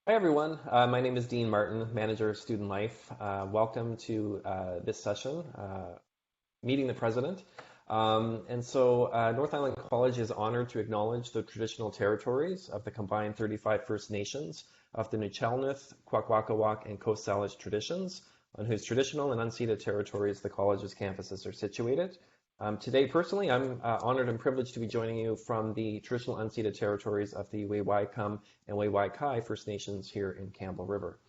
Hi, everyone. My name is Dean Martin, Manager of Student Life. Welcome to this session, Meeting the President. North Island College is honored to acknowledge the traditional territories of the combined 35 First Nations of the Nuchalnuth, Kwakwaka'wakw, and Coast Salish traditions, on whose traditional and unceded territories the college's campuses are situated. Today, personally, I'm honored and privileged to be joining you from the traditional unceded territories of the Wai-Waikum and Wai-Wai-Kai First Nations here in Campbell River.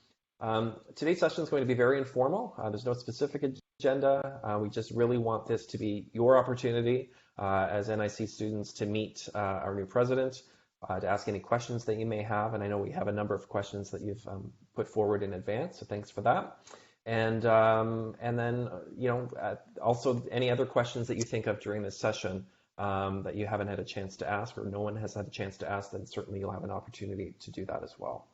Today's session is going to be very informal. There's no specific agenda. We just really want this to be your opportunity as NIC students to meet our new president, to ask any questions that you may have. And I know we have a number of questions that you've put forward in advance, so thanks for that. Also any other questions that you think of during this session that you haven't had a chance to ask or no one has had a chance to ask, then certainly you'll have an opportunity to do that as well.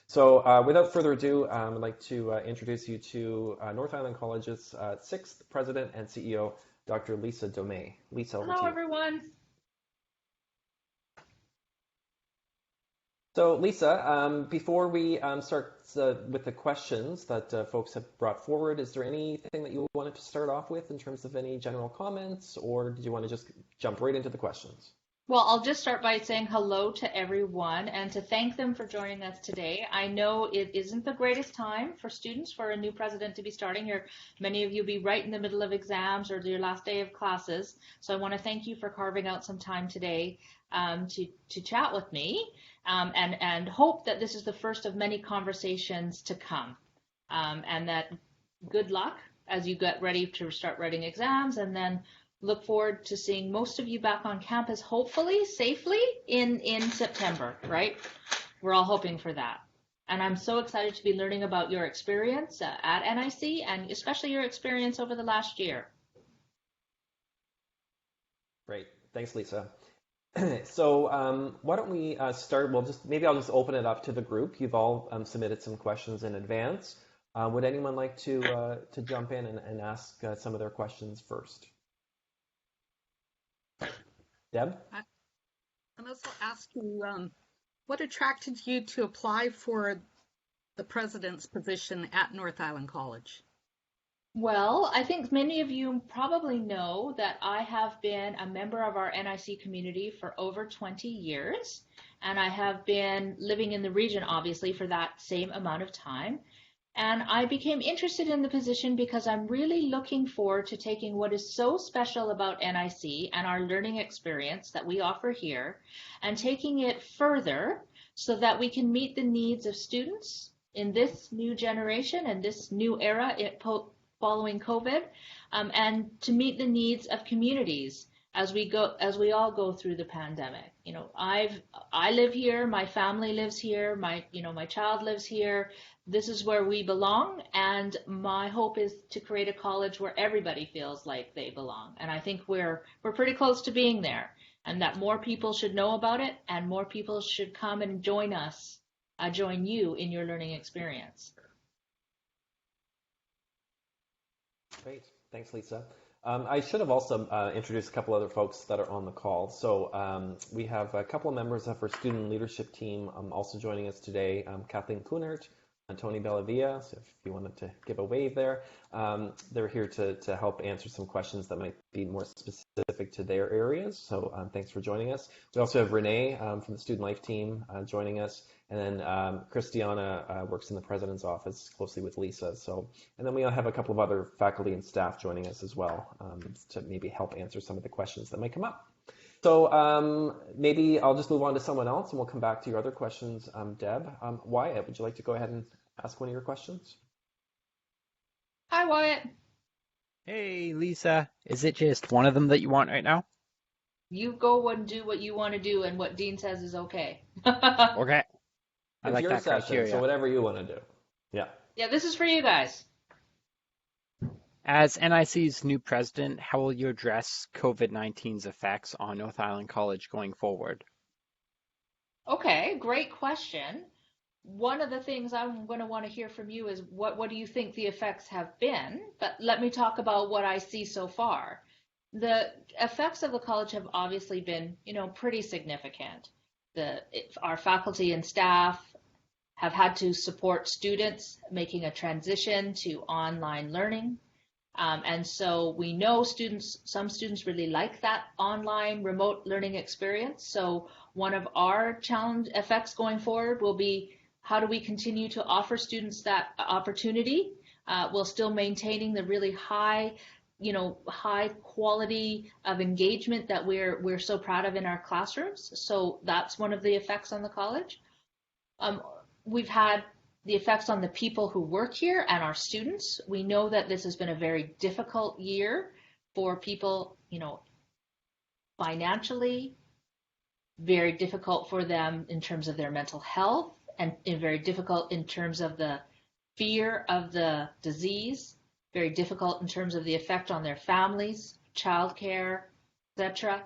So without further ado, I'd like to introduce you to North Island College's sixth president and CEO, Dr. Lisa Domae. Lisa, over to you. Hello, everyone. So Lisa, before we start with the questions that folks have brought forward, is there anything that you wanted to start off with in terms of any general comments, or did you want to just jump right into the questions? Well, I'll just start by saying hello to everyone and to thank them for joining us today. I know it isn't the greatest time for students for a new president to be starting here. Many of you will be right in the middle of exams or your last day of classes. So I want to thank you for carving out some time today to chat with me and hope that this is the first of many conversations to come. And that good luck as you get ready to start writing exams, and then look forward to seeing most of you back on campus, hopefully safely in September, right? We're all hoping for that. And I'm so excited to be learning about your experience at NIC and especially your experience over the last year. Great. Thanks, Lisa. So why don't we start? Maybe I'll just open it up to the group. You've all submitted some questions in advance. Would anyone like to jump in and ask some of their questions first? Deb? I'll also ask you, what attracted you to apply for the president's position at North Island College? Well, I think many of you probably know that I have been a member of our NIC community for over 20 years, and I have been living in the region, obviously, for that same amount of time. And I became interested in the position because I'm really looking forward to taking what is so special about NIC and our learning experience that we offer here and taking it further so that we can meet the needs of students in this new generation and this new era following COVID, and to meet the needs of communities as we all go through the pandemic. You know, I live here, my family lives here, my child lives here. This is where we belong, and my hope is to create a college where everybody feels like they belong. And I think we're pretty close to being there, and that more people should know about it, and more people should come and join you in your learning experience. Great. Thanks, Lisa. I should have also introduced a couple other folks that are on the call. So we have a couple of members of our student leadership team also joining us today. Kathleen Kunert and Tony Bellavia, so if you wanted to give a wave there. They're here to help answer some questions that might be more specific to their areas. So thanks for joining us. We also have Renee from the Student Life team joining us. And then Christiana works in the president's office closely with Lisa. And then we have a couple of other faculty and staff joining us as well to maybe help answer some of the questions that might come up. So maybe I'll just move on to someone else and we'll come back to your other questions. Deb, Wyatt, would you like to go ahead and ask one of your questions? Hi, Wyatt. Hey, Lisa. Is it just one of them that you want right now? You go and do what you want to do, and what Dean says is okay. Okay. I like that criteria. So whatever you want to do. Yeah. Yeah, this is for you guys. As NIC's new president, how will you address COVID-19's effects on North Island College going forward? Okay, great question. One of the things I'm going to want to hear from you is what do you think the effects have been? But let me talk about what I see so far. The effects of the college have obviously been, pretty significant. Our faculty and staff have had to support students making a transition to online learning. And so we know some students really like that online remote learning experience. So one of our challenge effects going forward will be, how do we continue to offer students that opportunity while still maintaining the really high quality of engagement that we're so proud of in our classrooms. So that's one of the effects on the college. We've had the effects on the people who work here and our students. We know that this has been a very difficult year for people, financially, very difficult for them in terms of their mental health, and very difficult in terms of the fear of the disease, very difficult in terms of the effect on their families, childcare, etc.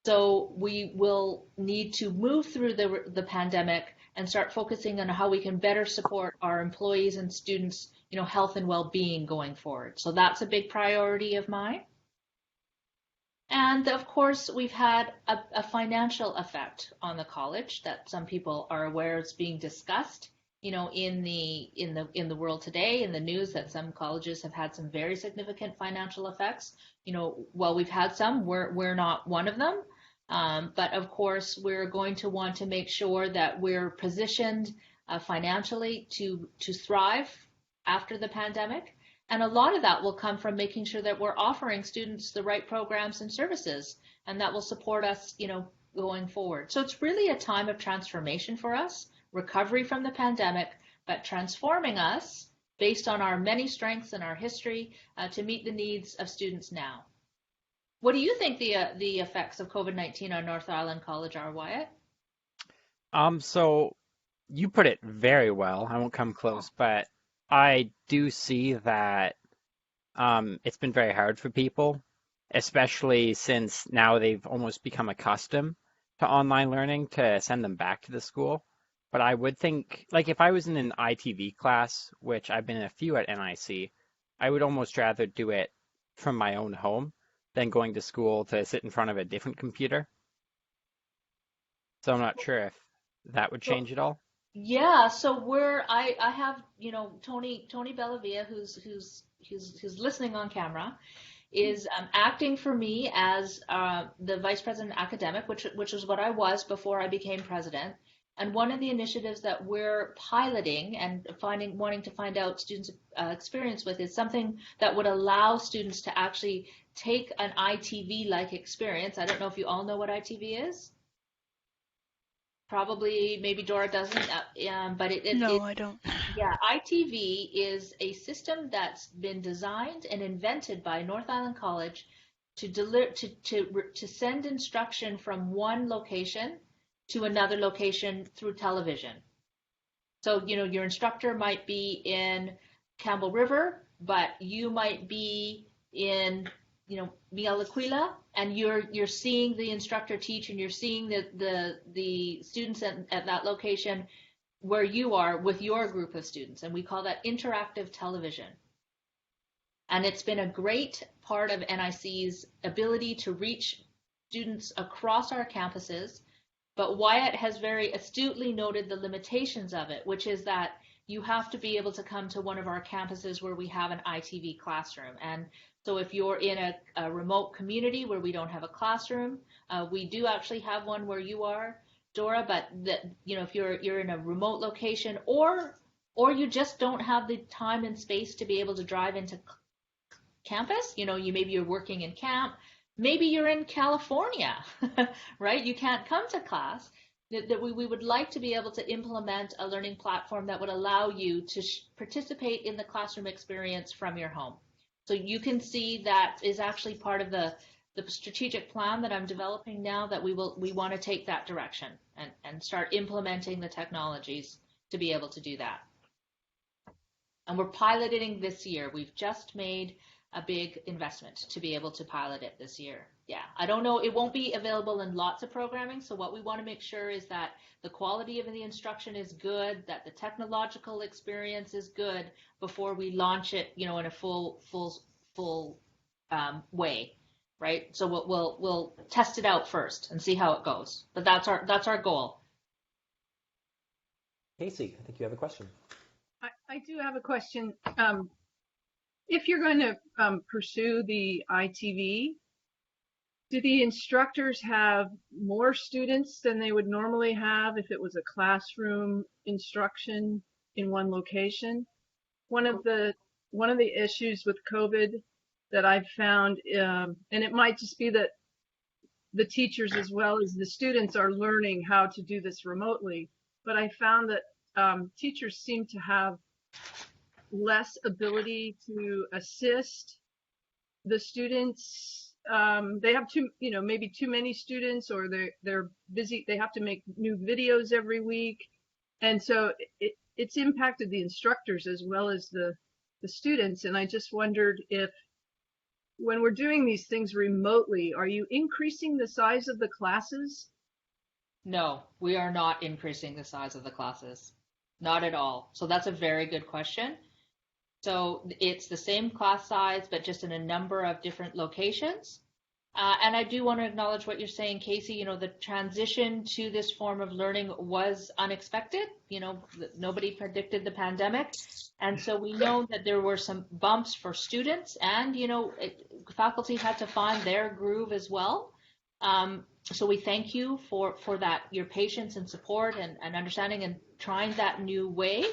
So we will need to move through the pandemic and start focusing on how we can better support our employees and students, health and well-being going forward. So that's a big priority of mine. And of course, we've had a financial effect on the college that some people are aware is being discussed, in the world today, in the news, that some colleges have had some very significant financial effects. While we've had some, we're not one of them. But of course, we're going to want to make sure that we're positioned financially to thrive after the pandemic. And a lot of that will come from making sure that we're offering students the right programs and services, and that will support us, going forward. So it's really a time of transformation for us, recovery from the pandemic, but transforming us based on our many strengths and our history to meet the needs of students now. What do you think the effects of COVID-19 on North Island College are, Wyatt? So you put it very well. I won't come close, but I do see that it's been very hard for people, especially since now they've almost become accustomed to online learning, to send them back to the school. But I would think, like if I was in an ITV class, which I've been in a few at NIC, I would almost rather do it from my own home than going to school to sit in front of a different computer. So I'm not sure if that would change at all. Yeah, so I have, Tony Bellavia, who's listening on camera, is acting for me as the Vice President Academic, which is what I was before I became president. And one of the initiatives that we're piloting and wanting to find out students' experience with is something that would allow students to actually take an ITV-like experience. I don't know if you all know what ITV is. Probably, maybe Dora doesn't, but I don't. Yeah, ITV is a system that's been designed and invented by North Island College to send instruction from one location to another location through television. So, your instructor might be in Campbell River, but you might be in, Mialaquila, and you're seeing the instructor teach, and you're seeing the students at that location where you are with your group of students, and we call that interactive television. And it's been a great part of NIC's ability to reach students across our campuses. But Wyatt has very astutely noted the limitations of it, which is that you have to be able to come to one of our campuses where we have an ITV classroom. And so if you're in a remote community where we don't have a classroom, we do actually have one where you are, Dora, but if you're in a remote location or you just don't have the time and space to be able to drive into campus, maybe you're working in camp, maybe you're in California, right? You can't come to class. That we would like to be able to implement a learning platform that would allow you to participate in the classroom experience from your home. So you can see that is actually part of the strategic plan that I'm developing now, that we want to take that direction and start implementing the technologies to be able to do that. And we're piloting this year. We've just made a big investment to be able to pilot it this year. Yeah, I don't know, it won't be available in lots of programming, so what we want to make sure is that the quality of the instruction is good, that the technological experience is good before we launch it, in a full way, right? So we'll test it out first and see how it goes. But that's our goal. Casey, I think you have a question. I do have a question. If you're going to pursue the ITV, do the instructors have more students than they would normally have if it was a classroom instruction in one location? One of the issues with COVID that I've found, and it might just be that the teachers as well as the students are learning how to do this remotely, but I found that teachers seem to have less ability to assist the students. They have maybe too many students, or they're busy. They have to make new videos every week, and so it's impacted the instructors as well as the students. And I just wondered if, when we're doing these things remotely, are you increasing the size of the classes? No, we are not increasing the size of the classes. Not at all. So that's a very good question. So it's the same class size, but just in a number of different locations. And I do want to acknowledge what you're saying, Casey. The transition to this form of learning was unexpected. Nobody predicted the pandemic. And so we know that there were some bumps for students, and, faculty had to find their groove as well. So we thank you for that, your patience and support and understanding and trying that new way.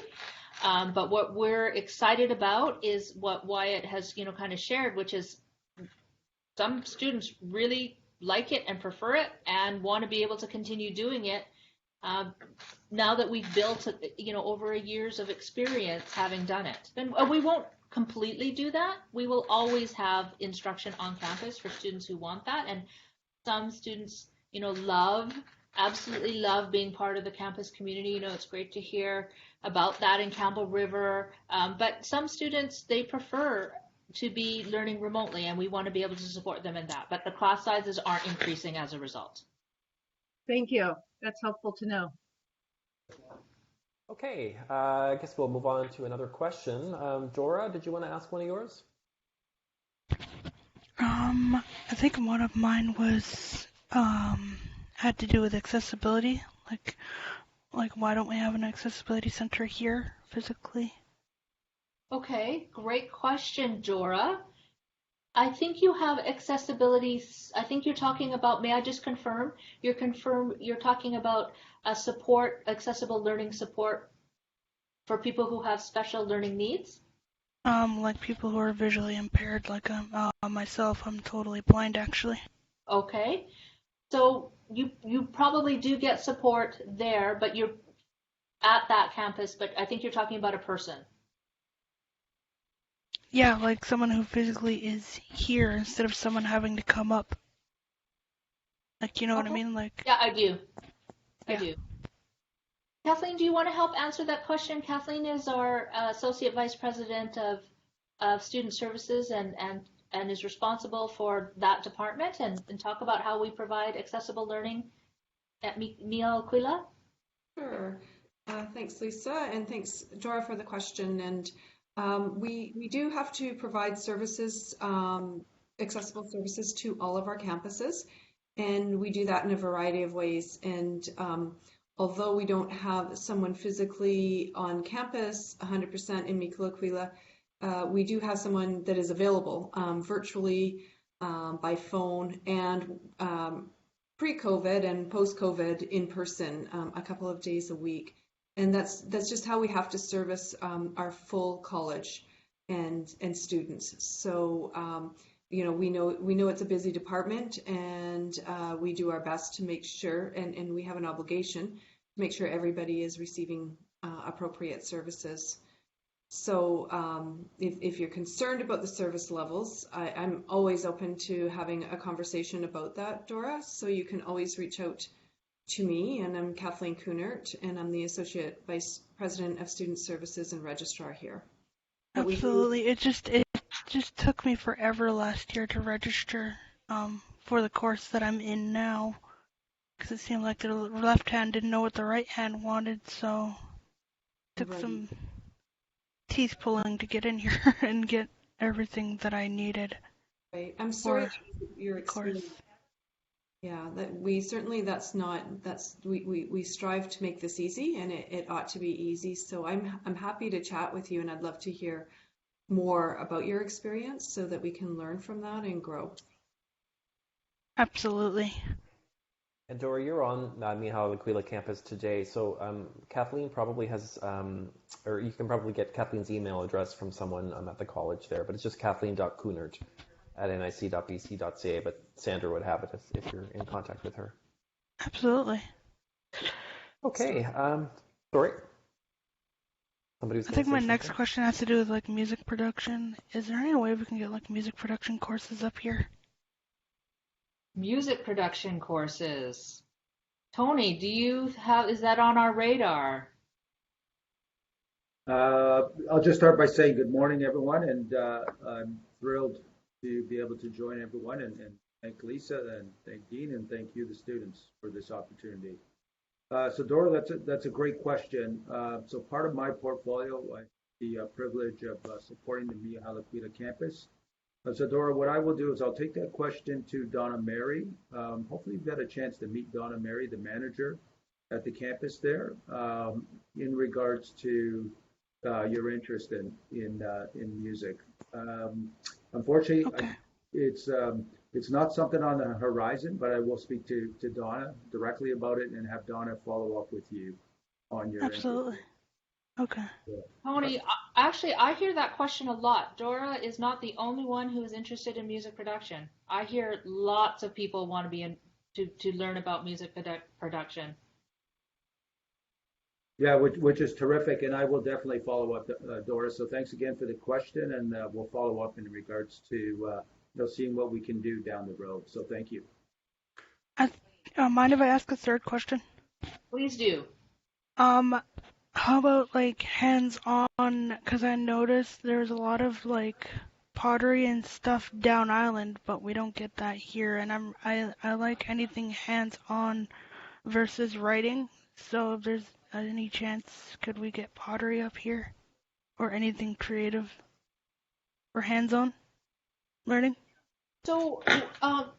But what we're excited about is what Wyatt has, kind of shared, which is some students really like it and prefer it and want to be able to continue doing it now that we've built, over years of experience having done it. And we won't completely do that. We will always have instruction on campus for students who want that. And some students, absolutely love being part of the campus community. It's great to hear about that in Campbell River. But some students, they prefer to be learning remotely, and we want to be able to support them in that. But the class sizes aren't increasing as a result. Thank you. That's helpful to know. Okay, I guess we'll move on to another question. Dora, did you want to ask one of yours? I think one of mine was had to do with accessibility. Like why don't we have an accessibility center here physically? Okay, great question, Dora. I think you have accessibility. I think you're talking about, may I just confirm? You're talking about accessible learning support for people who have special learning needs? Like people who are visually impaired, like myself, I'm totally blind actually. Okay. So you probably do get support there, but you're at that campus, but I think you're talking about a person. Yeah, like someone who physically is here instead of someone having to come up. Like, you know what I mean? Like. Yeah, I do. I Yeah. do. Kathleen, do you want to help answer that question? Kathleen is our Associate Vice President of Student Services and is responsible for that department, and talk about how we provide accessible learning at Mia Aquila. Sure. Thanks, Lisa, and thanks, Dora, for the question. And we do have to provide services, accessible services to all of our campuses, and we do that in a variety of ways. And although we don't have someone physically on campus 100% in Mia Aquila, we do have someone that is available virtually, by phone, and pre-COVID and post-COVID in person a couple of days a week. And that's just how we have to service our full college and students. So we know it's a busy department, and we do our best to make sure, and we have an obligation to make sure everybody is receiving appropriate services. So if you're concerned about the service levels, I'm always open to having a conversation about that, Dora. So you can always reach out to me, and I'm Kathleen Kunert, and I'm the Associate Vice President of Student Services and Registrar here. Absolutely. It just took me forever last year to register for the course that I'm in now, because it seemed like the left hand didn't know what the right hand wanted, so it took some teeth pulling to get in here and get everything that I needed. Right. I'm sorry your experience. Yeah, that we certainly we strive to make this easy, and it ought to be easy. So I'm happy to chat with you, and I'd love to hear more about your experience so that we can learn from that and grow. Absolutely. And Dora, you're on Mihal Aquila campus today, so Kathleen probably has, or you can probably get Kathleen's email address from someone at the college there, but it's just kathleen.coonert@nic.bc.ca, but Sandra would have it if you're in contact with her. Absolutely. Okay, sorry. Somebody was I going think to say my next something? question has to do with like music production. Is there any way we can get like music production courses up here? Music production courses. Tony, is that on our radar? I'll just start by saying good morning, everyone, and I'm thrilled to be able to join everyone and thank Lisa and thank Dean and thank you, the students, for this opportunity. So Dora, that's a great question. So part of my portfolio, I have the privilege of supporting the Mia Halaquita campus. So Dora, what I will do is I'll take that question to Donna Mary. Hopefully you've got a chance to meet Donna Mary, the manager at the campus there, in regards to your interest in music. Unfortunately, Okay. It's not something on the horizon, but I will speak to Donna directly about it and have Donna follow up with you on your Absolutely. interest. Okay. Yeah. Tony, actually, I hear that question a lot. Dora is not the only one who is interested in music production. I hear lots of people want to be to learn about music production. Yeah, which is terrific, and I will definitely follow up, Dora. So thanks again for the question, and we'll follow up in regards to seeing what we can do down the road. So thank you. Mind if I ask a third question? Please do. How about like hands-on? Because I noticed there's a lot of like pottery and stuff down island, but we don't get that here. And I like anything hands-on versus writing. So if there's any chance, could we get pottery up here, or anything creative or hands-on learning? So,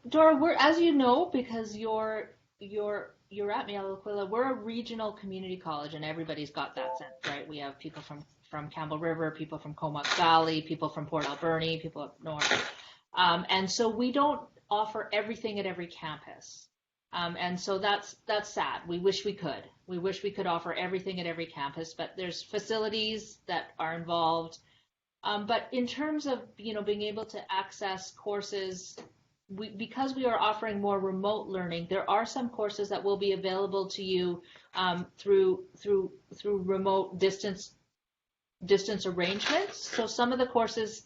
Dora, as you know, because you're at Mia Aquila, we're a regional community college, and everybody's got that sense, right? We have people from Campbell River, people from Comox Valley, people from Port Alberni, people up north, and so we don't offer everything at every campus, and so that's sad. We wish we could. We wish we could offer everything at every campus, but there's facilities that are involved. But in terms of being able to access courses, because we are offering more remote learning, there are some courses that will be available to you through remote distance arrangements. So some of the courses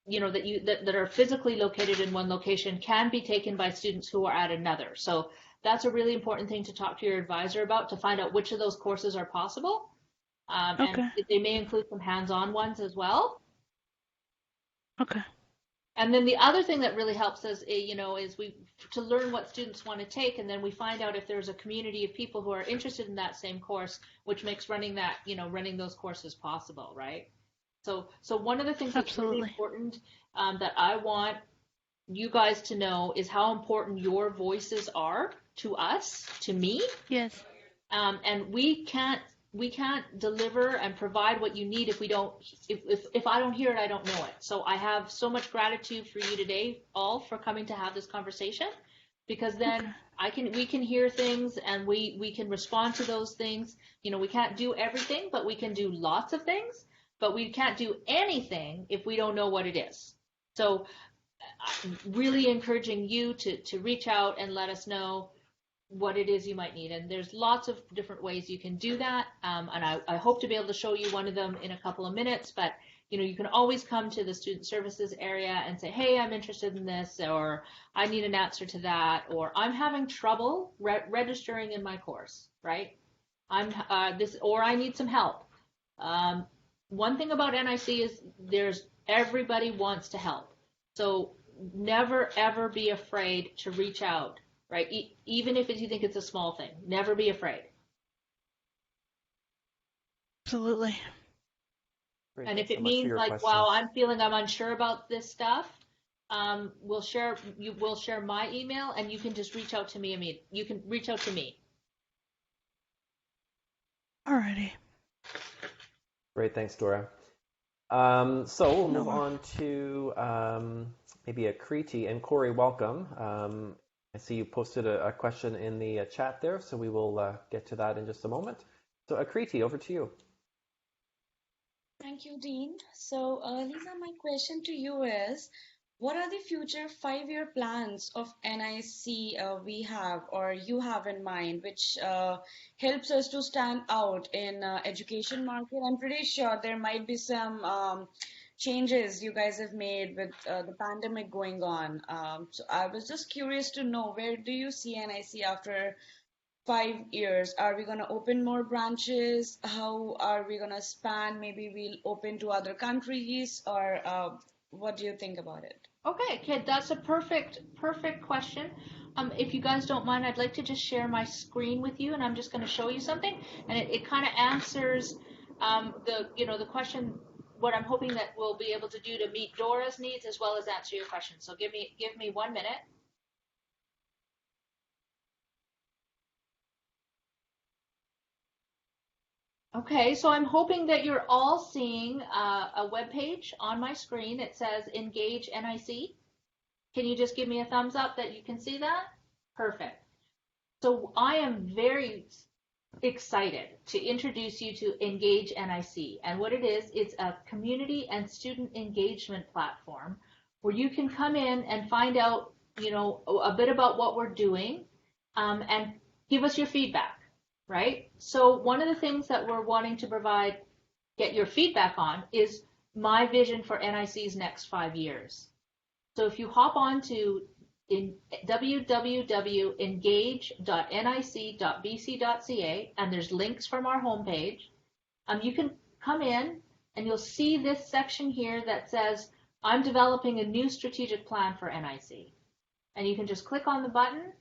that are physically located in one location can be taken by students who are at another. So that's a really important thing to talk to your advisor about, to find out which of those courses are possible. Okay. And they may include some hands-on ones as well. Okay. And then the other thing that really helps us, is to learn what students want to take, and then we find out if there's a community of people who are interested in that same course, which makes running those courses possible, right? So one of the things that's really important that I want you guys to know is how important your voices are to us, to me. Yes. And we can't deliver and provide what you need if I don't hear it, I don't know it. So I have so much gratitude for you today, all, for coming to have this conversation, because then we can hear things and we can respond to those things. We can't do everything, but we can do lots of things, but we can't do anything if we don't know what it is. So I'm really encouraging you to reach out and let us know what it is you might need, and there's lots of different ways you can do that, and I hope to be able to show you one of them in a couple of minutes. But you can always come to the student services area and say, hey, I'm interested in this, or I need an answer to that, or I'm having trouble registering in my course, right? Or I need some help. One thing about NIC is everybody wants to help, so never ever be afraid to reach out. Right? Even if you think it's a small thing, never be afraid. Absolutely. Great, And if thanks it so much for means your like, questions. wow, I'm unsure about this stuff, We'll share. You will share my email, and you can just reach out to me. I mean, you can reach out to me. Alrighty. Great, thanks, Dora. So we'll No move more. on to maybe Akriti. And Corey, welcome. I see you posted a question in the chat there, so we will get to that in just a moment. So Akriti, over to you. Thank you, Dean. So, Lisa, my question to you is, what are the future 5-year plans of NIC we have or you have in mind, which helps us to stand out in education market? I'm pretty sure there might be some changes you guys have made with the pandemic going on. So I was just curious to know, where do you see NIC after 5 years? Are we going to open more branches? How are we going to span? Maybe we'll open to other countries, or what do you think about it? Okay, kid, that's a perfect question. If you guys don't mind, I'd like to just share my screen with you, and I'm just going to show you something, and it kind of answers the question. What I'm hoping that we'll be able to do to meet Dora's needs as well as answer your question. So give me 1 minute. Okay, so I'm hoping that you're all seeing a web page on my screen. It says Engage NIC. Can you just give me a thumbs up that you can see that? Perfect. So I am very excited to introduce you to Engage NIC. And what it is, it's a community and student engagement platform where you can come in and find out, a bit about what we're doing, and give us your feedback, right? So one of the things that we're wanting to get your feedback on is my vision for NIC's next 5 years. So if you hop on to www.engage.nic.bc.ca, and there's links from our homepage, you can come in and you'll see this section here that says, I'm developing a new strategic plan for NIC. And you can just click on the button.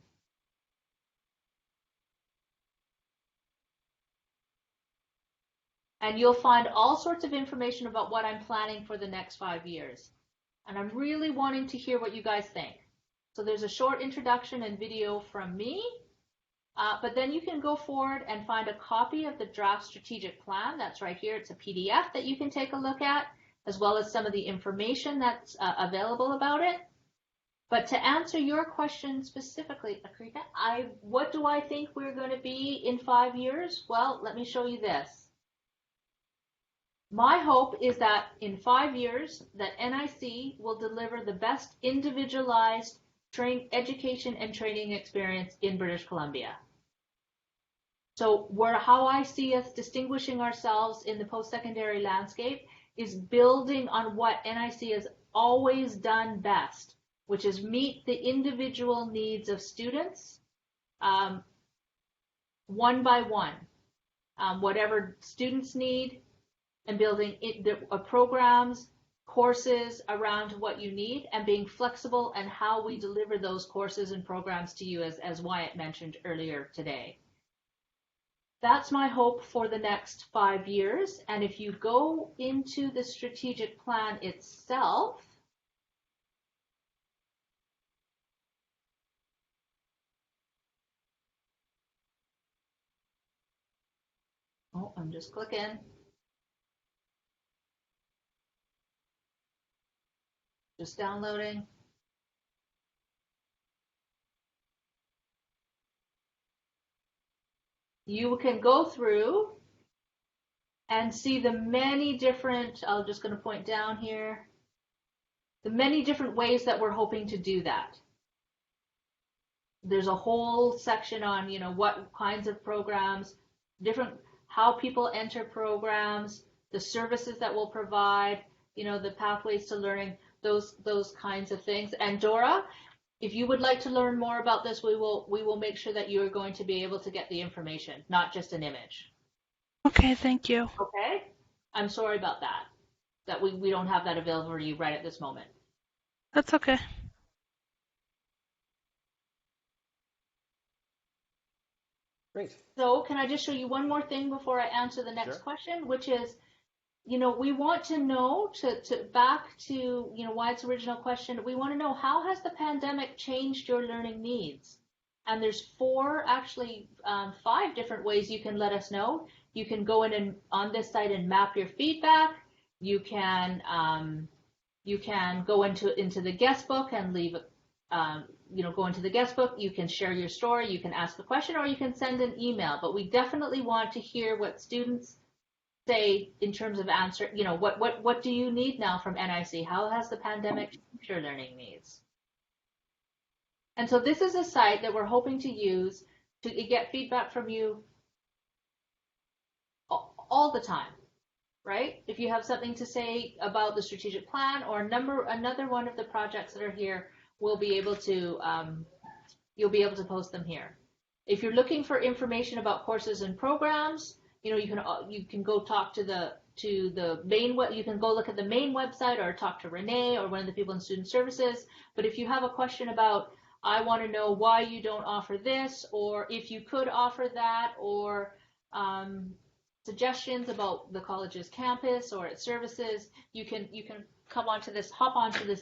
And you'll find all sorts of information about what I'm planning for the next 5 years. And I'm really wanting to hear what you guys think. So there's a short introduction and video from me, but then you can go forward and find a copy of the draft strategic plan. That's right here. It's a PDF that you can take a look at, as well as some of the information that's available about it. But to answer your question specifically, Akrita, what do I think we're going to be in 5 years? Well, let me show you this. My hope is that in 5 years, that NIC will deliver the best individualized education and training experience in British Columbia. So how I see us distinguishing ourselves in the post-secondary landscape is building on what NIC has always done best, which is meet the individual needs of students one by one, whatever students need, and building programs, courses around what you need, and being flexible and how we deliver those courses and programs to you, as Wyatt mentioned earlier today. That's my hope for the next 5 years. And if you go into the strategic plan itself, I'm just clicking. Just downloading. You can go through and see the many different, I'm just going to point down here, the many different ways that we're hoping to do that. There's a whole section on, what kinds of programs, how people enter programs, the services that we'll provide, the pathways to learning, those kinds of things. And Dora, if you would like to learn more about this, we will make sure that you're going to be able to get the information, not just an image. Okay, thank you. Okay? I'm sorry about that we don't have that available for you right at this moment. That's okay. Great. So can I just show you one more thing before I answer the next Sure. question, which is we want to know, to back to, Wyatt's original question, we want to know, how has the pandemic changed your learning needs? And there's actually 5 different ways you can let us know. You can go in and on this site and map your feedback. You can go into the guest book and leave, go into the guest book. You can share your story. You can ask a question, or you can send an email. But we definitely want to hear what students say in terms of answer. What do you need now from NIC? How has the pandemic changed your learning needs? And so this is a site that we're hoping to use to get feedback from you all the time, right? If you have something to say about the strategic plan or another one of the projects that are here, you'll be able to post them here. If you're looking for information about courses and programs, you can go talk to the main you can go look at the main website or talk to Renee or one of the people in student services. But if you have a question about, I want to know why you don't offer this, or if you could offer that, or suggestions about the college's campus or its services, you can hop onto this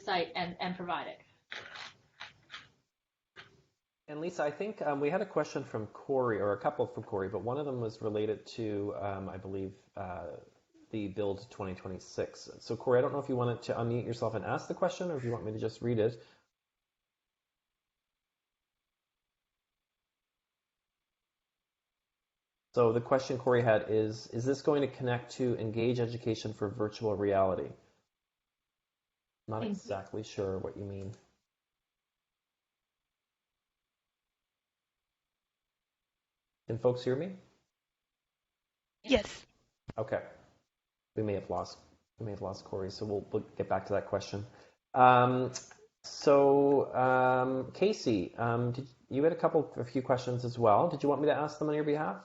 site and provide it. And Lisa, I think we had a question from Corey, or a couple from Corey, but one of them was related to, I believe, the Build 2026. So Corey, I don't know if you wanted to unmute yourself and ask the question, or if you want me to just read it. So the question Corey had is this going to connect to Engage Education for virtual reality? Not exactly sure what you mean. Can folks hear me? Yes. Okay. We may have lost Corey, so we'll get back to that question. Casey, you had a few questions as well. Did you want me to ask them on your behalf?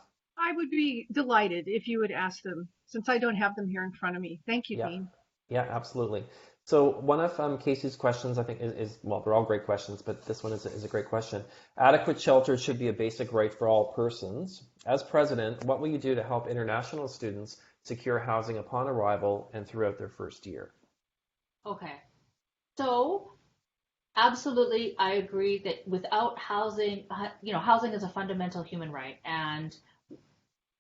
I would be delighted if you would ask them, since I don't have them here in front of me. Thank you, Dean. Yeah, absolutely. So one of Casey's questions, I think, is well, they're all great questions, but this one is a great question. Adequate shelter should be a basic right for all persons. As president, what will you do to help international students secure housing upon arrival and throughout their first year? Okay. So absolutely, I agree that without housing, housing is a fundamental human right, and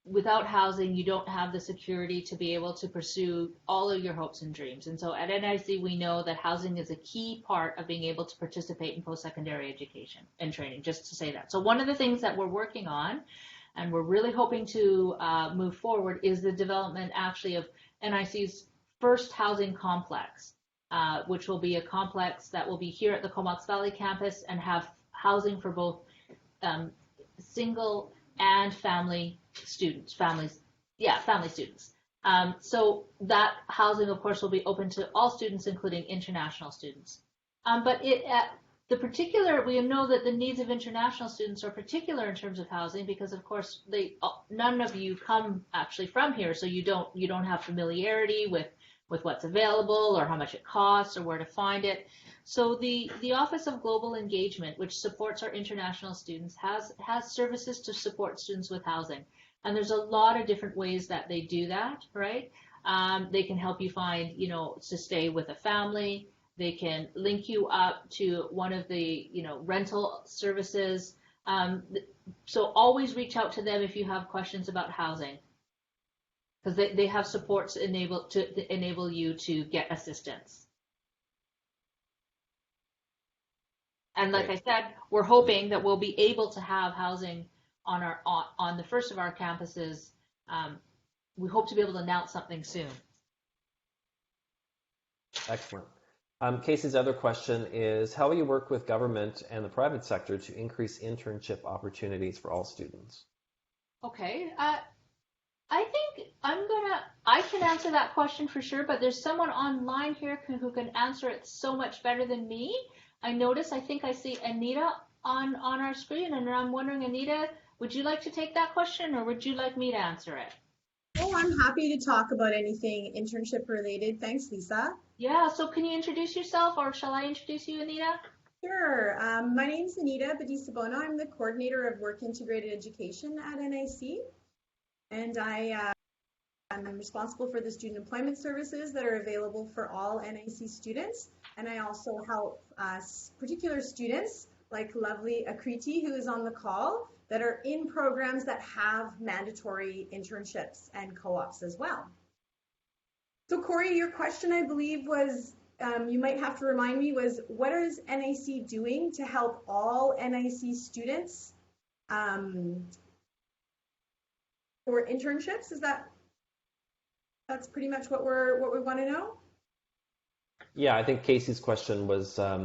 without housing, you don't have the security to be able to pursue all of your hopes and dreams. And so at NIC, we know that housing is a key part of being able to participate in post-secondary education and training, just to say that. So one of the things that we're working on, and we're really hoping to move forward, is the development actually of NIC's first housing complex, which will be a complex that will be here at the Comox Valley campus and have housing for both single and family students, family students. So that housing, of course, will be open to all students, including international students. But we know that the needs of international students are particular in terms of housing because, of course, none of you come actually from here, so you don't have familiarity with what's available or how much it costs or where to find it. So the Office of Global Engagement, which supports our international students, has services to support students with housing. And there's a lot of different ways that they do that, right? They can help you find, to stay with a family. They can link you up to one of the, rental services. So always reach out to them if you have questions about housing, because they have supports to enable you to get assistance. And like I said, we're hoping that we'll be able to have housing on the first of our campuses. We hope to be able to announce something soon. Excellent. Casey's other question is, how will you work with government and the private sector to increase internship opportunities for all students? Okay. I think I can answer that question for sure, but there's someone online here who can answer it so much better than me. I think I see Anita on our screen, and I'm wondering, Anita, would you like to take that question, or would you like me to answer it? Oh, I'm happy to talk about anything internship related. Thanks, Lisa. Yeah, so can you introduce yourself, or shall I introduce you, Anita? Sure. My name is Anita Badisabona. I'm the coordinator of Work Integrated Education at NIC. And I I'm responsible for the student employment services that are available for all NIC students, and I also help particular students like lovely Akriti, who is on the call, that are in programs that have mandatory internships and co-ops as well. So Corey, your question, I believe, was, you might have to remind me, was what is NIC doing to help all NIC students for internships? Is that's pretty much what we want to know? Yeah, I think Casey's question was, let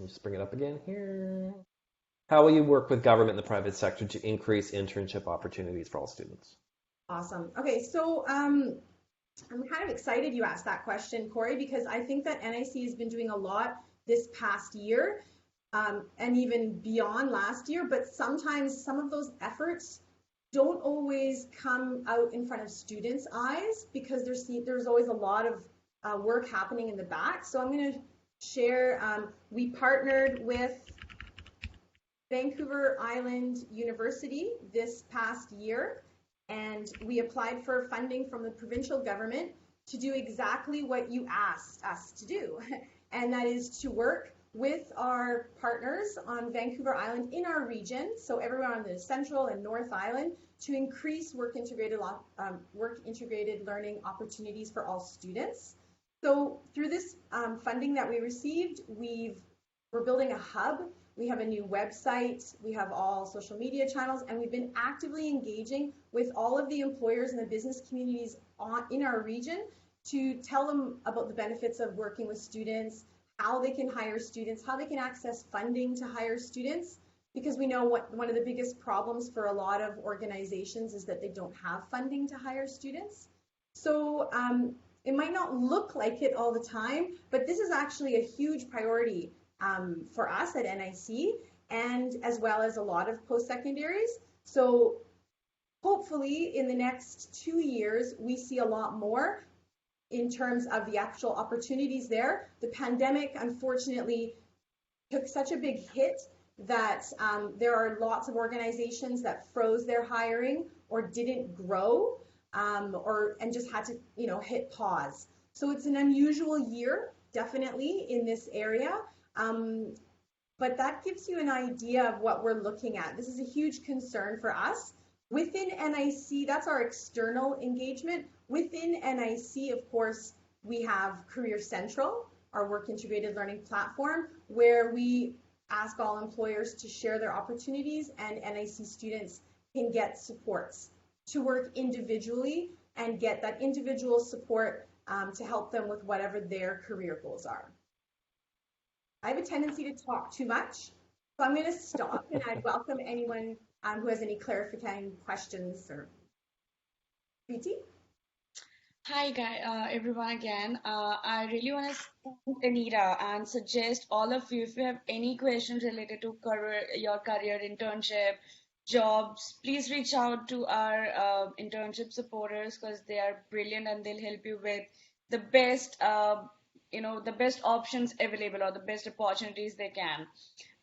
me just bring it up again here. How will you work with government and the private sector to increase internship opportunities for all students? Awesome. Okay, so I'm kind of excited you asked that question, Corey, because I think that NIC has been doing a lot this past year and even beyond last year, but sometimes some of those efforts don't always come out in front of students' eyes because there's always a lot of work happening in the back. So I'm going to share, we partnered with Vancouver Island University this past year, and we applied for funding from the provincial government to do exactly what you asked us to do, and that is to work with our partners on Vancouver Island in our region, so everyone on the Central and North Island, to increase work integrated learning opportunities for all students. So through this funding that we received, we're building a hub. We have a new website, we have all social media channels, and we've been actively engaging with all of the employers and the business communities in our region to tell them about the benefits of working with students, how they can hire students, how they can access funding to hire students, because we know one of the biggest problems for a lot of organizations is that they don't have funding to hire students. So it might not look like it all the time, but this is actually a huge priority for us at NIC, and as well as a lot of post-secondaries. So hopefully in the next 2 years, we see a lot more in terms of the actual opportunities there. The pandemic, unfortunately, took such a big hit that there are lots of organizations that froze their hiring or didn't grow and just had to, hit pause. So it's an unusual year, definitely, in this area. But that gives you an idea of what we're looking at. This is a huge concern for us. Within NIC, that's our external engagement. Within NIC, of course, we have Career Central, our work integrated learning platform, where we ask all employers to share their opportunities, and NIC students can get supports to work individually and get that individual support to help them with whatever their career goals are. I have a tendency to talk too much, so I'm going to stop, and I'd welcome anyone who has any clarifying questions or PT. Hi, everyone again. I really want to thank Anita and suggest all of you, if you have any questions related to your career, internship, jobs, please reach out to our internship supporters, because they are brilliant and they'll help you with the best, the best options available or the best opportunities they can.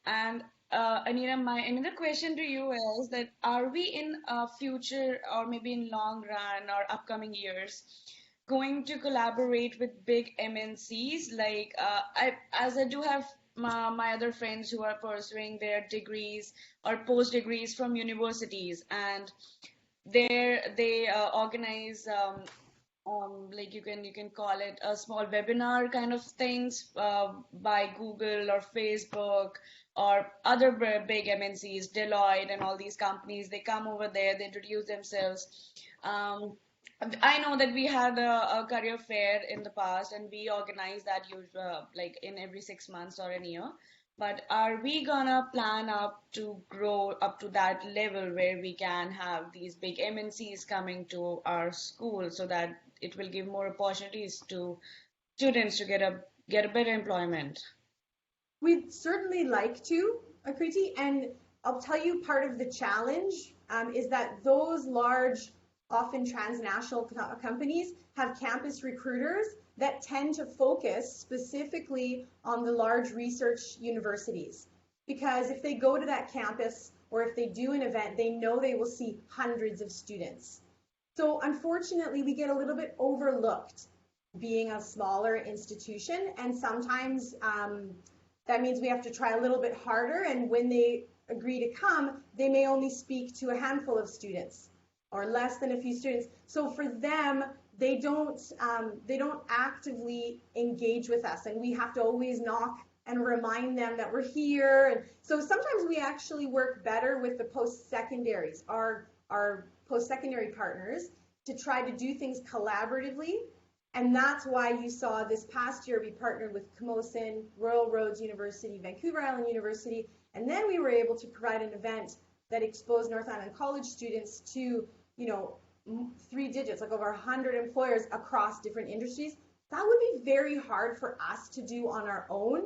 And Anita, my another question to you is that are we in future or maybe in long run or upcoming years going to collaborate with big MNCs? Like as I do have my other friends who are pursuing their degrees or post degrees from universities, and they organize like you can call it a small webinar kind of things by Google or Facebook or other big MNCs, Deloitte and all these companies. They come over there, they introduce themselves. I know that we had a career fair in the past, and we organize that like in every 6 months or a year. But are we gonna plan up to grow up to that level where we can have these big MNCs coming to our school, so that it will give more opportunities to students to get a better employment? We'd certainly like to, Akriti, and I'll tell you part of the challenge is that those large, often transnational companies have campus recruiters that tend to focus specifically on the large research universities. Because if they go to that campus or if they do an event, they know they will see hundreds of students. So unfortunately, we get a little bit overlooked being a smaller institution, and sometimes that means we have to try a little bit harder, and when they agree to come, they may only speak to a handful of students or less than a few students. So for them, they don't actively engage with us, and we have to always knock and remind them that we're here. And so sometimes we actually work better with the post-secondaries, our post-secondary partners, to try to do things collaboratively. And that's why you saw this past year we partnered with Camosun, Royal Roads University, Vancouver Island University, and then we were able to provide an event that exposed North Island College students to, 3 digits, like over 100 employers across different industries. That would be very hard for us to do on our own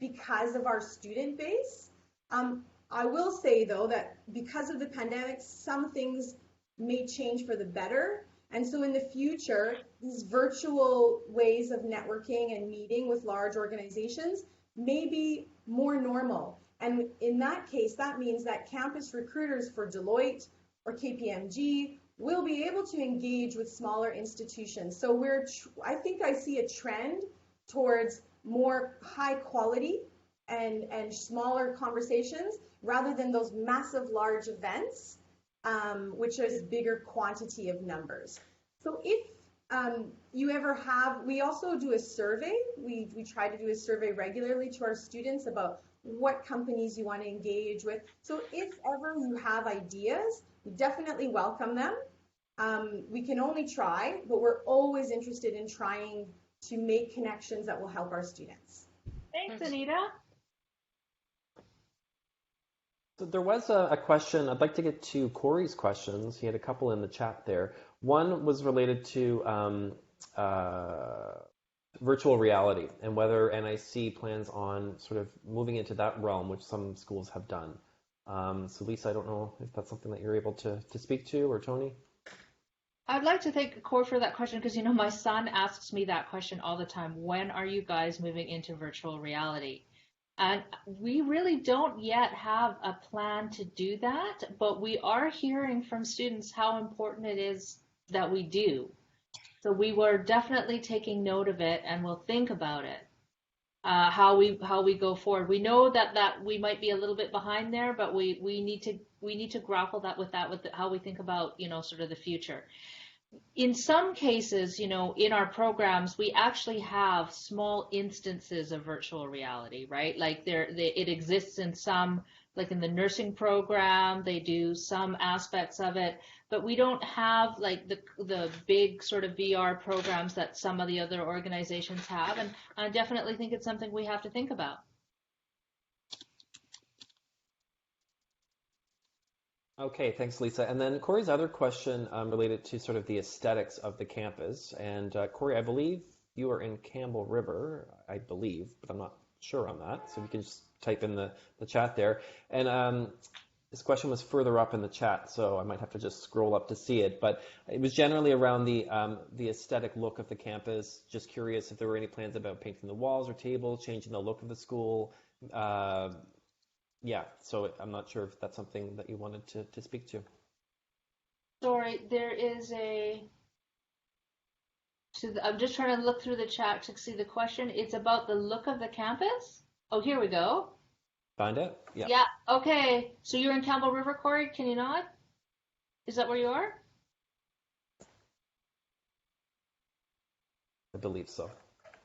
because of our student base. I will say, though, that because of the pandemic, some things may change for the better. And so in the future, these virtual ways of networking and meeting with large organizations may be more normal. And in that case, that means that campus recruiters for Deloitte or KPMG will be able to engage with smaller institutions. So I think I see a trend towards more high quality and smaller conversations rather than those massive large events, which is bigger quantity of numbers. So if you ever have, we also do a survey. We try to do a survey regularly to our students about what companies you want to engage with. So if ever you have ideas, we definitely welcome them. We can only try, but we're always interested in trying to make connections that will help our students. Thanks, Anita. So there was a question. I'd like to get to Corey's questions. He had a couple in the chat there. One was related to virtual reality and whether NIC plans on sort of moving into that realm, which some schools have done. So Lisa, I don't know if that's something that you're able to speak to, or Tony? I'd like to thank Corey for that question because, my son asks me that question all the time. When are you guys moving into virtual reality? And we really don't yet have a plan to do that, but we are hearing from students how important it is that we do. So we were definitely taking note of it, and we'll think about it, how we go forward. We know that we might be a little bit behind there, but we need to grapple with how we think about sort of the future. In some cases, in our programs, we actually have small instances of virtual reality, right? Like it exists in some, like in the nursing program, they do some aspects of it, but we don't have like the big sort of VR programs that some of the other organizations have. And I definitely think it's something we have to think about. Okay, thanks, Lisa. And then Corey's other question related to sort of the aesthetics of the campus. And Corey, I believe you are in Campbell River, I believe, but I'm not sure on that. So you can just type in the chat there. And this question was further up in the chat, so I might have to just scroll up to see it. But it was generally around the aesthetic look of the campus. Just curious if there were any plans about painting the walls or tables, changing the look of the school. Yeah, so I'm not sure if that's something that you wanted to speak to. Sorry, there is I'm just trying to look through the chat to see the question. It's about the look of the campus? Oh, here we go. Find it? Yeah. Yeah, okay. So you're in Campbell River, Corey? Can you nod? Is that where you are? I believe so.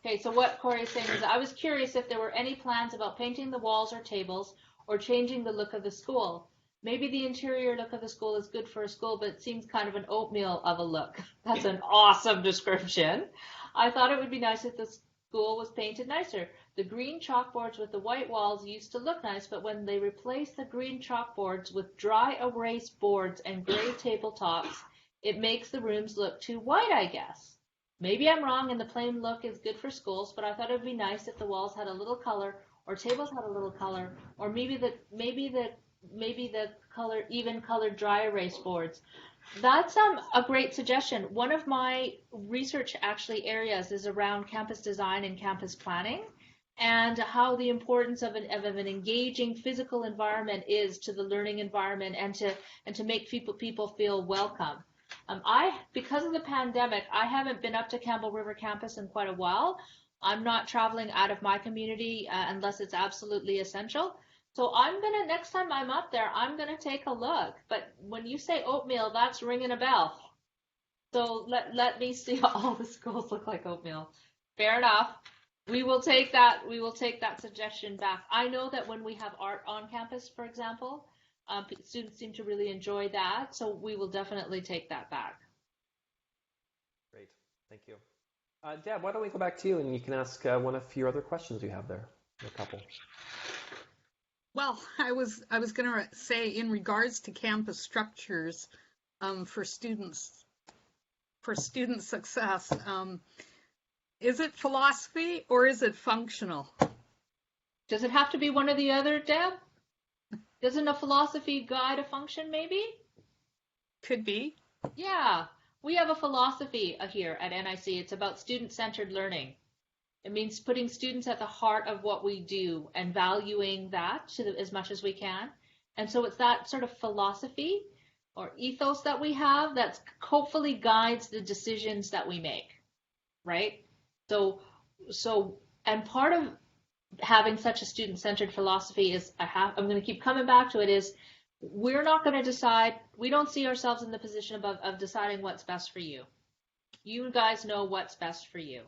Okay, so what Corey is saying is, I was curious if there were any plans about painting the walls or tables or changing the look of the school. Maybe the interior look of the school is good for a school, but it seems kind of an oatmeal of a look. That's an awesome description. I thought it would be nice if the school was painted nicer. The green chalkboards with the white walls used to look nice, but when they replaced the green chalkboards with dry erase boards and gray tabletops, it makes the rooms look too white, I guess. Maybe I'm wrong and the plain look is good for schools, but I thought it would be nice if the walls had a little color, or tables had a little color, or maybe the color, even colored dry erase boards. That's a great suggestion. One of my research actually areas is around campus design and campus planning, and how the importance of an engaging physical environment is to the learning environment and to make people feel welcome. Because of the pandemic, I haven't been up to Campbell River campus in quite a while. I'm not traveling out of my community unless it's absolutely essential. So next time I'm up there, I'm gonna take a look. But when you say oatmeal, that's ringing a bell. So let me see all the schools look like oatmeal. Fair enough. We will take that suggestion back. I know that when we have art on campus, for example, students seem to really enjoy that. So we will definitely take that back. Great, thank you. Deb, why don't we go back to you and you can ask one of your other questions you have there, a couple. Well, I was going to say in regards to campus structures for student success, is it philosophy or is it functional? Does it have to be one or the other, Deb? Doesn't a philosophy guide a function, maybe? Could be. Yeah, we have a philosophy here at NIC. It's about student-centered learning. It means putting students at the heart of what we do and valuing that as much as we can. And so it's that sort of philosophy or ethos that we have that hopefully guides the decisions that we make, right? So, and part of having such a student-centered philosophy is, I'm going to keep coming back to it, is we're not going to decide, we don't see ourselves in the position of deciding what's best for you. You guys know what's best for you.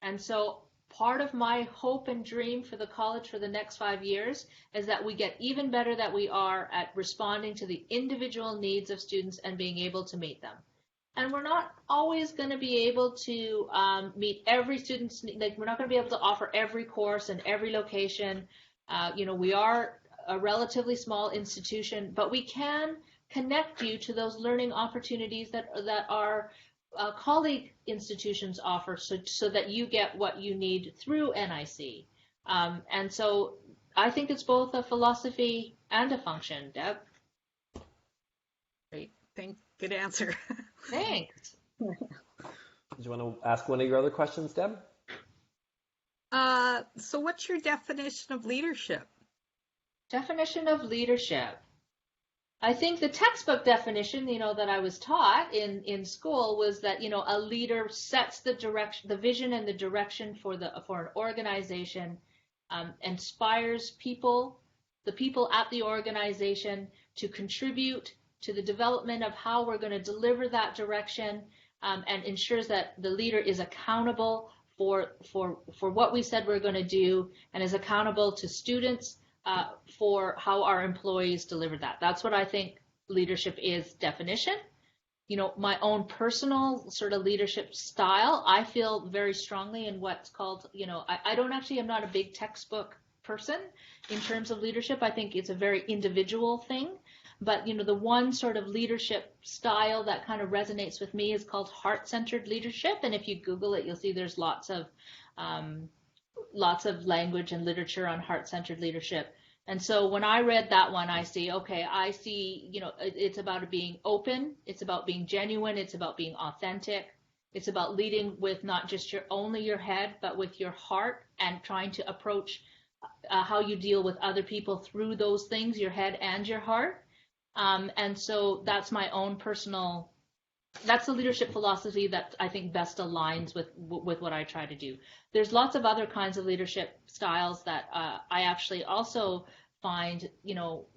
And so part of my hope and dream for the college for the next 5 years is that we get even better than we are at responding to the individual needs of students and being able to meet them. And we're not always going to be able to meet every student's need. Like, we're not going to be able to offer every course in every location. We are a relatively small institution, but we can connect you to those learning opportunities that our colleague institutions offer, so that you get what you need through NIC. And so I think it's both a philosophy and a function, Deb. Great. Good answer. Thanks. Did you want to ask one of your other questions, Deb? So what's your definition of leadership? Definition of leadership. I think the textbook definition, that I was taught in school was that, a leader sets the direction, the vision and the direction for an organization, inspires the people at the organization to contribute to the development of how we're going to deliver that direction, and ensures that the leader is accountable for what we said we're going to do, and is accountable to students for how our employees deliver that. That's what I think leadership is, definition. My own personal sort of leadership style, I feel very strongly in what's called, I'm not a big textbook person in terms of leadership. I think it's a very individual thing. But, the one sort of leadership style that kind of resonates with me is called heart-centered leadership. And if you Google it, you'll see there's lots of language and literature on heart-centered leadership. And so when I read that one, I see, it's about being open. It's about being genuine. It's about being authentic. It's about leading with not just only your head, but with your heart, and trying to approach how you deal with other people through those things, your head and your heart. And so that's my own that's the leadership philosophy that I think best aligns with what I try to do. There's lots of other kinds of leadership styles that I actually also find,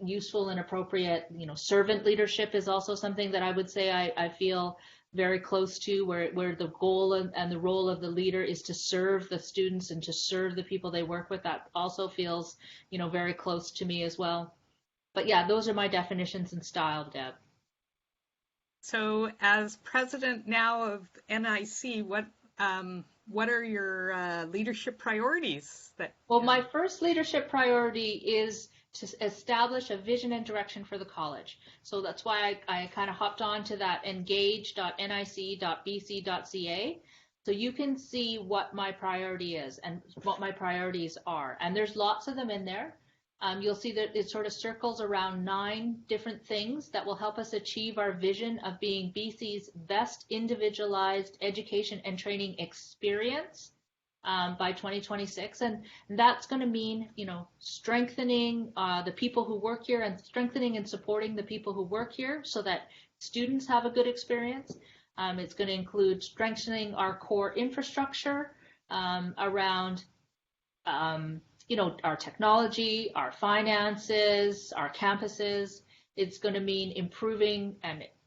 useful and appropriate. Servant leadership is also something that I would say I feel very close to, where the goal and the role of the leader is to serve the students and to serve the people they work with. That also feels, very close to me as well. But yeah, those are my definitions and style, Deb. So as president now of NIC, what are your leadership priorities? My first leadership priority is to establish a vision and direction for the college. So that's why I kind of hopped on to that engage.nic.bc.ca. So you can see what my priority is and what my priorities are. And there's lots of them in there. You'll see that it sort of circles around 9 different things that will help us achieve our vision of being BC's best individualized education and training experience by 2026. And that's going to mean, strengthening the people who work here, and strengthening and supporting the people who work here, so that students have a good experience. It's going to include strengthening our core infrastructure around our technology, our finances, our campuses. It's going to mean improving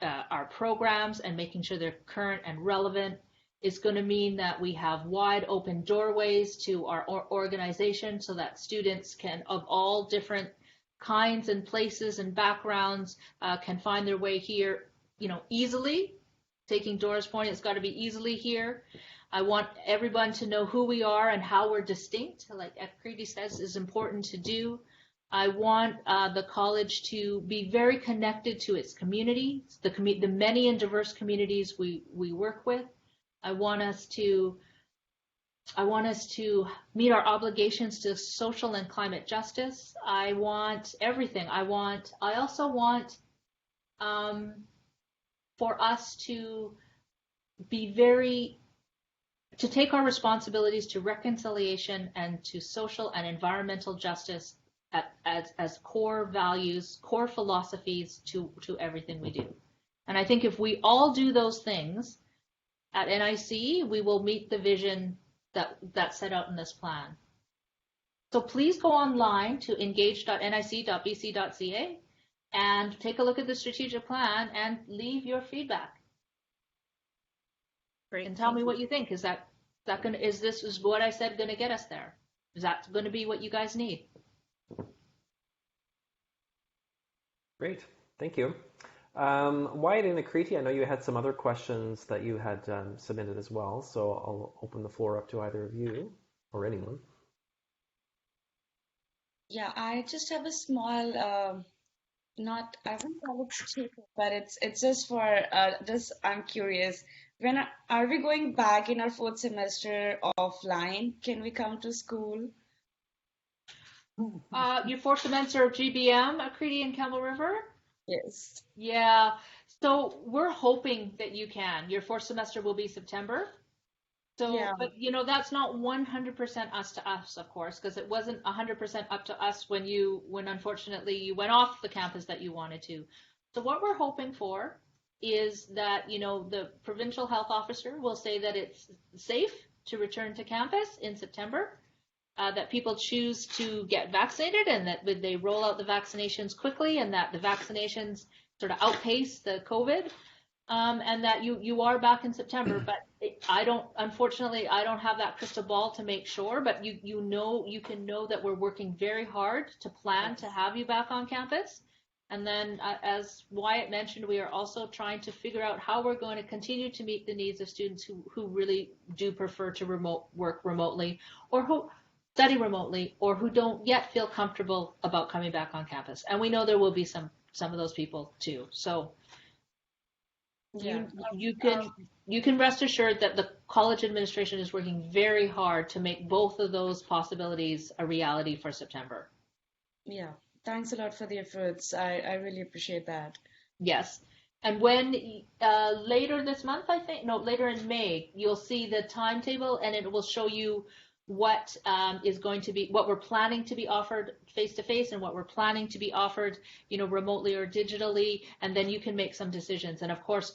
our programs and making sure they're current and relevant. It's going to mean that we have wide open doorways to our organization so that students can, of all different kinds and places and backgrounds, can find their way here, easily. Taking Dora's point, it's got to be easily here. I want everyone to know who we are and how we're distinct, like Efkriti says is important to do. I want the college to be very connected to its community, the many and diverse communities we work with. I want us to meet our obligations to social and climate justice. I want everything. I also want for us to to take our responsibilities to reconciliation and to social and environmental justice as core values, core philosophies to everything we do. And I think if we all do those things at NIC, we will meet the vision that's set out in this plan. So please go online to engage.nic.bc.ca and take a look at the strategic plan and leave your feedback. Great. And tell me what you think. Is what I said going to get us there? Is that going to be what you guys need? Great, thank you. Wyatt and Akriti, I know you had some other questions that you had submitted as well, so I'll open the floor up to either of you or anyone. Yeah, I just have a small, I wouldn't call it stupid, but it's just for I'm curious. Are we going back in our 4th semester offline? Can we come to school? Your 4th semester of GBM, Akriti and Campbell River? Yes. Yeah, so we're hoping that you can. Your 4th semester will be September. So, yeah. But that's not 100% us to us, of course, because it wasn't 100% up to us when unfortunately you went off the campus that you wanted to. So what we're hoping for is that, the provincial health officer will say that it's safe to return to campus in September, that people choose to get vaccinated and that they roll out the vaccinations quickly and that the vaccinations sort of outpace the COVID, and that you are back in September. But unfortunately, I don't have that crystal ball to make sure, but you can know that we're working very hard to plan to have you back on campus. And then, as Wyatt mentioned, we are also trying to figure out how we're going to continue to meet the needs of students who really do prefer to work remotely or who study remotely or who don't yet feel comfortable about coming back on campus. And we know there will be some of those people too. So yeah. you can rest assured that the college administration is working very hard to make both of those possibilities a reality for September. Yeah. Thanks a lot for the efforts. I really appreciate that. Yes. And when later this month, later in May, you'll see the timetable and it will show you what what we're planning to be offered face-to-face and what we're planning to be offered, remotely or digitally, and then you can make some decisions. And of course,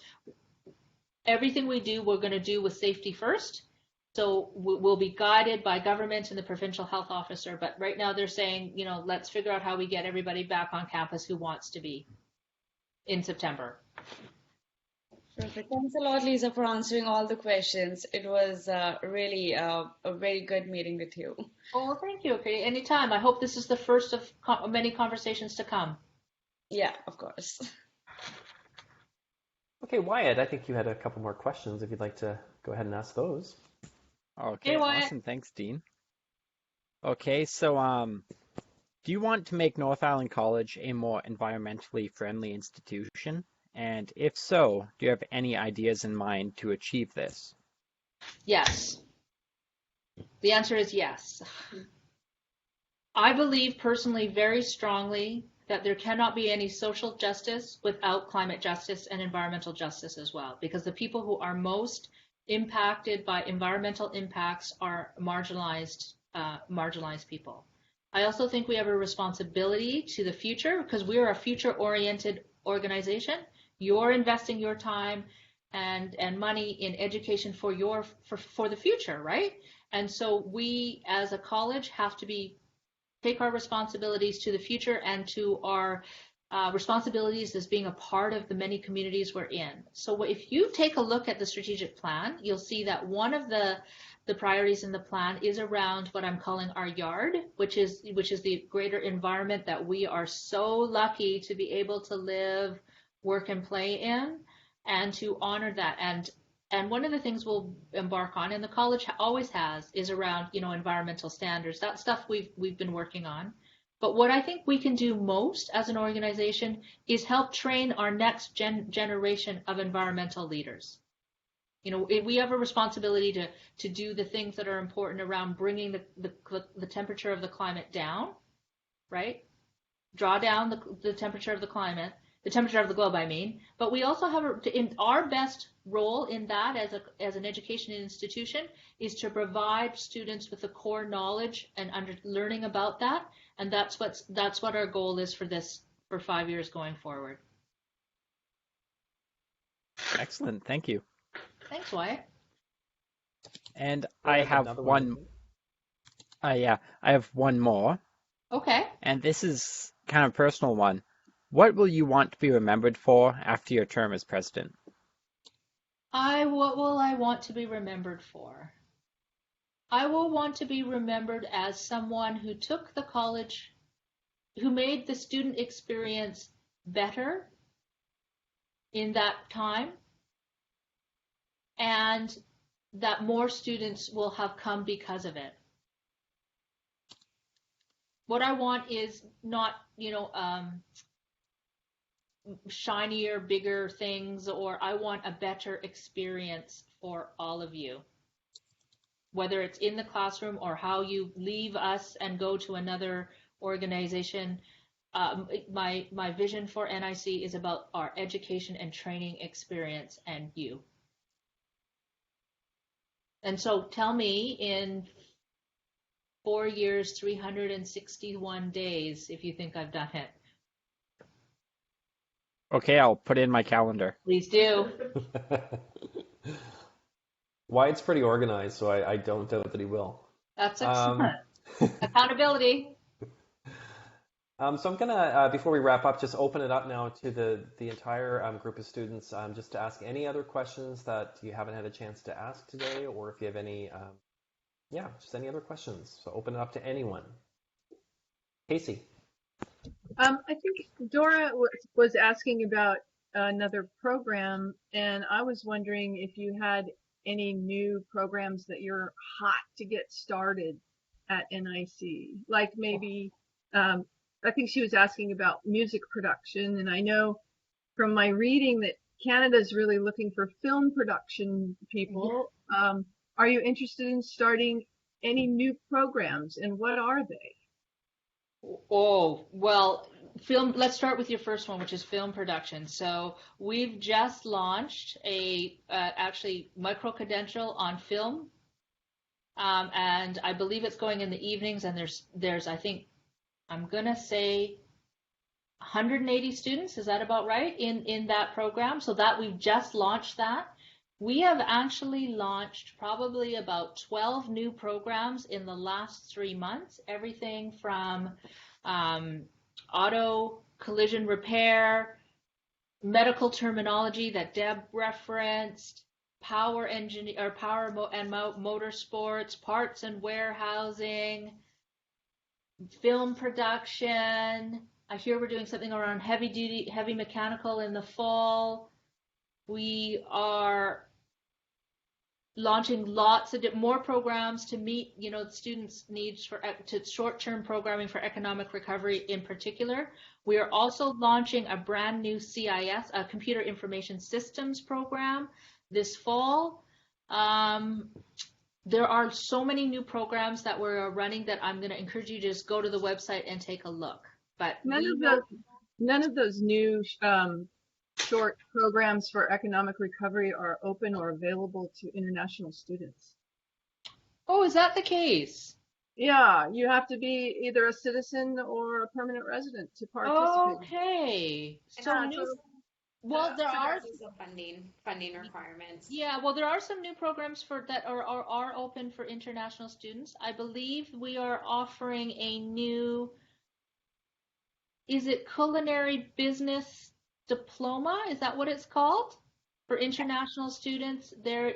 everything we do, we're going to do with safety first. So we'll be guided by government and the provincial health officer. But right now they're saying, let's figure out how we get everybody back on campus who wants to be in September. Perfect. Thanks a lot, Lisa, for answering all the questions. It was really a very good meeting with you. Oh, thank you. Okay, anytime. I hope this is the first of many conversations to come. Yeah, of course. Okay, Wyatt, I think you had a couple more questions if you'd like to go ahead and ask those. Okay, awesome. Thanks, Dean. Okay, so do you want to make North Island College a more environmentally friendly institution? And if so, do you have any ideas in mind to achieve this? Yes. The answer is yes. I believe personally very strongly that there cannot be any social justice without climate justice and environmental justice as well, because the people who are most impacted by environmental impacts are marginalized people. I also think we have a responsibility to the future because we are a future-oriented organization. You're investing your time and money in education for the future, right? And so we as a college have to take our responsibilities to the future and to our responsibilities as being a part of the many communities we're in. So if you take a look at the strategic plan, you'll see that one of the priorities in the plan is around what I'm calling our yard, which is the greater environment that we are so lucky to be able to live, work, and play in, and to honor that. And one of the things we'll embark on, and the college always has, is around, environmental standards. That stuff we've been working on. But what I think we can do most as an organization is help train our next generation of environmental leaders. We have a responsibility to do the things that are important around bringing the temperature of the climate down, right? Draw down the temperature of the climate, the temperature of the globe, I mean. But we also have in our best role in that as an education institution is to provide students with the core knowledge and learning about that. And that's what our goal is for 5 years going forward. Excellent. Thank you. Thanks, Wyatt. And I have one. I have one more. Okay. And this is kind of a personal one. What will you want to be remembered for after your term as president? What will I want to be remembered for? I will want to be remembered as someone who took the college, who made the student experience better in that time, and that more students will have come because of it. What I want is not, shinier, bigger things, or I want a better experience for all of you. Whether it's in the classroom or how you leave us and go to another organization, my vision for NIC is about our education and training experience and you. And so tell me in 4 years, 361 days, if you think I've done it. Okay, I'll put it in my calendar. Please do. Wyatt's pretty organized, so I don't doubt that he will. That's excellent. Accountability. So I'm gonna, before we wrap up, just open it up now to the entire group of students, just to ask any other questions that you haven't had a chance to ask today, or if you have any, just any other questions. So open it up to anyone. Casey. I think Dora was asking about another program, and I was wondering if you had any new programs that you're hot to get started at NIC, like maybe, I think she was asking about music production, and I know from my reading that Canada's really looking for film production people. Are you interested in starting any new programs, and what are they? Oh, well, let's start with your first one, which is film production. So we've just launched actually micro-credential on film. And I believe it's going in the evenings, and there's I think, I'm going to say 180 students. Is that about right in that program? So that we've just launched that. We have actually launched probably about 12 new programs in the last 3 months, everything from auto collision repair, medical terminology that Deb referenced, power and motor sports, parts and warehousing, film production. I hear we're doing something around heavy mechanical in the fall. We are launching lots of more programs to meet, students' needs to short-term programming for economic recovery in particular. We are also launching a brand new CIS, a Computer Information Systems program, this fall. There are so many new programs that we're running that I'm going to encourage you to just go to the website and take a look. But none of those new short programs for economic recovery are open or available to international students. Oh, is that the case? Yeah, you have to be either a citizen or a permanent resident to participate. Okay. Well, there are. Regardless of funding requirements. Yeah, well, there are some new programs that are open for international students. I believe we are offering a new, is it culinary business diploma? Is that what it's called? For international students, there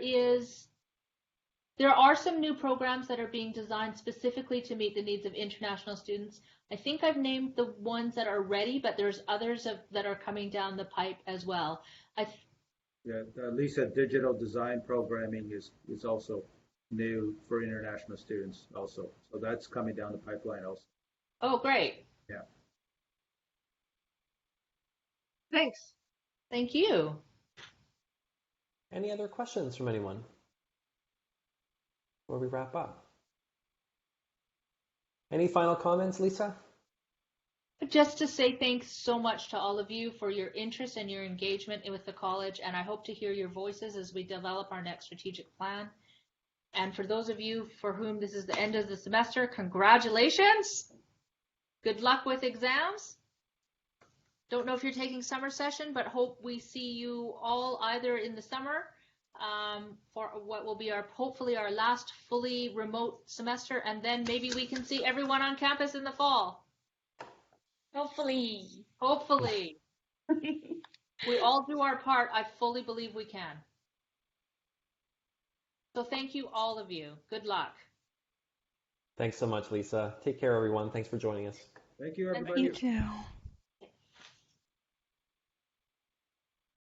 are some new programs that are being designed specifically to meet the needs of international students. I think I've named the ones that are ready, but there's others that are coming down the pipe as well. Yeah, Lisa, digital design programming is also new for international students also. So that's coming down the pipeline also. Oh, great. Yeah. Thanks. Thank you. Any other questions from anyone before we wrap up? Any final comments, Lisa? Just to say thanks so much to all of you for your interest and your engagement with the college, and I hope to hear your voices as we develop our next strategic plan. And for those of you for whom this is the end of the semester, congratulations! Good luck with exams. Don't know if you're taking summer session, but hope we see you all either in the summer for what will be hopefully our last fully remote semester, and then maybe we can see everyone on campus in the fall. Hopefully. Hopefully. We all do our part. I fully believe we can. So thank you, all of you. Good luck. Thanks so much, Lisa. Take care, everyone. Thanks for joining us. Thank you, everybody. You too.